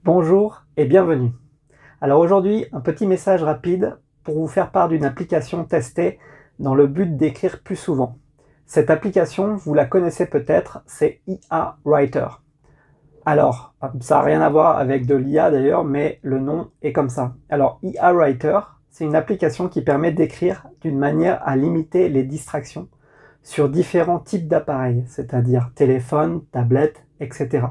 Bonjour et bienvenue. Alors aujourd'hui, un petit message rapide pour vous faire part d'une application testée dans le but d'écrire plus souvent. Cette application, vous la connaissez peut-être, c'est IA Writer. Alors, ça n'a rien à voir avec de l'IA d'ailleurs, mais le nom est comme ça. Alors, IA Writer, c'est une application qui permet d'écrire d'une manière à limiter les distractions sur différents types d'appareils, c'est-à-dire téléphone, tablette, etc.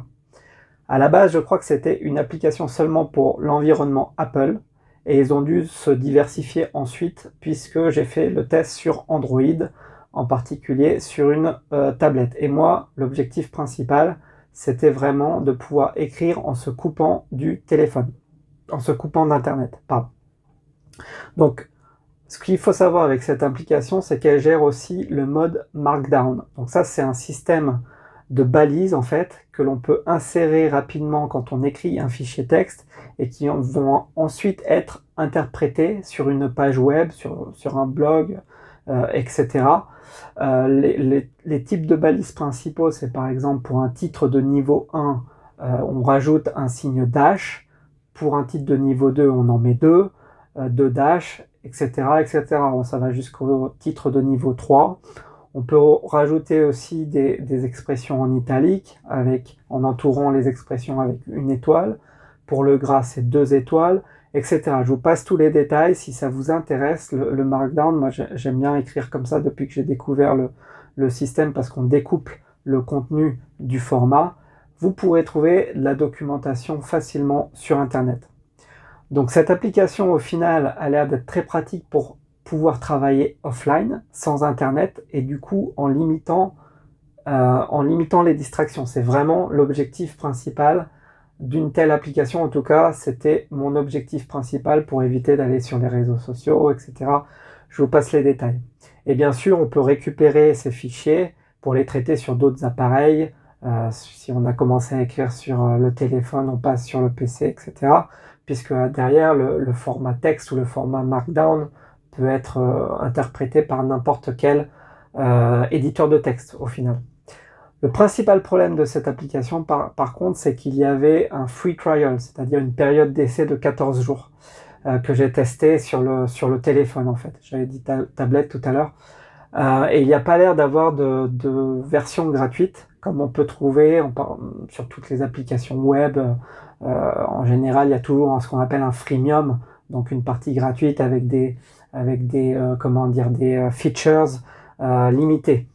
À la base, je crois que c'était une application seulement pour l'environnement Apple et ils ont dû se diversifier ensuite puisque j'ai fait le test sur Android, en particulier sur une tablette. Et moi, l'objectif principal, c'était vraiment de pouvoir écrire en se coupant du téléphone, en se coupant d'Internet. Pardon. Donc, ce qu'il faut savoir avec cette application, c'est qu'elle gère aussi le mode Markdown. Donc ça, c'est un système de balises en fait que l'on peut insérer rapidement quand on écrit un fichier texte et qui vont ensuite être interprétés sur une page web, sur un blog, etc. Les types de balises principaux, c'est par exemple pour un titre de niveau 1, on rajoute un signe dash. Pour un titre de niveau 2, on en met deux dash, etc., etc. Ça va jusqu'au titre de niveau 3. On peut rajouter aussi des expressions en italique, en entourant les expressions avec une étoile. Pour le gras, c'est 2 étoiles, etc. Je vous passe tous les détails. Si ça vous intéresse, le Markdown, moi j'aime bien écrire comme ça depuis que j'ai découvert le système parce qu'on découple le contenu du format. Vous pourrez trouver la documentation facilement sur Internet. Donc cette application, au final, a l'air d'être très pratique pour pouvoir travailler offline, sans Internet, et du coup en limitant les distractions. C'est vraiment l'objectif principal d'une telle application. En tout cas, c'était mon objectif principal pour éviter d'aller sur les réseaux sociaux, etc. Je vous passe les détails. Et bien sûr, on peut récupérer ces fichiers pour les traiter sur d'autres appareils. Si on a commencé à écrire sur le téléphone, on passe sur le PC, etc. Puisque derrière, le format texte ou le format Markdown peut être interprété par n'importe quel éditeur de texte au final. Le principal problème de cette application, par contre, c'est qu'il y avait un free trial, c'est-à-dire une période d'essai de 14 jours que j'ai testé sur le téléphone en fait. J'avais dit tablette tout à l'heure. Et il n'y a pas l'air d'avoir de version gratuite, comme on peut trouver sur toutes les applications web. En général, il y a toujours ce qu'on appelle un freemium, donc une partie gratuite avec des features limitées.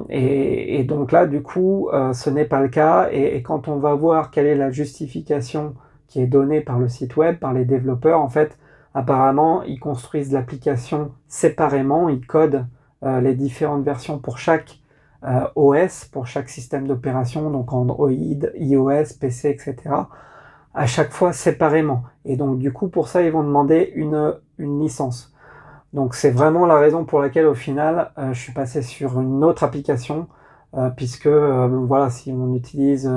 Et donc là, du coup, ce n'est pas le cas. Et quand on va voir quelle est la justification qui est donnée par le site web, par les développeurs, en fait, apparemment, ils construisent l'application séparément, ils codent les différentes versions pour chaque OS, pour chaque système d'opération, donc Android, iOS, PC, etc., à chaque fois séparément. Et donc, du coup, pour ça, ils vont demander une licence. Donc, c'est vraiment la raison pour laquelle, au final, je suis passé sur une autre application, puisque, voilà, si on utilise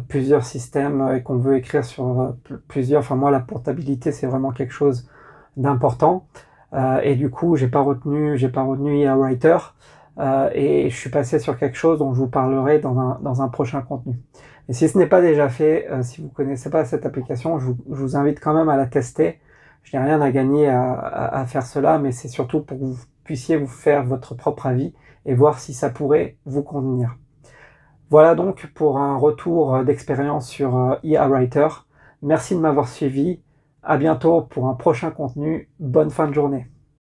plusieurs systèmes et qu'on veut écrire sur plusieurs, enfin moi la portabilité c'est vraiment quelque chose d'important et du coup j'ai pas retenu IA Writer et je suis passé sur quelque chose dont je vous parlerai dans un prochain contenu. Et si ce n'est pas déjà fait, si vous connaissez pas cette application, je vous invite quand même à la tester. Je n'ai rien à gagner à faire cela, mais c'est surtout pour que vous puissiez vous faire votre propre avis et voir si ça pourrait vous convenir. Voilà donc pour un retour d'expérience sur IA Writer. Merci de m'avoir suivi. À bientôt pour un prochain contenu. Bonne fin de journée.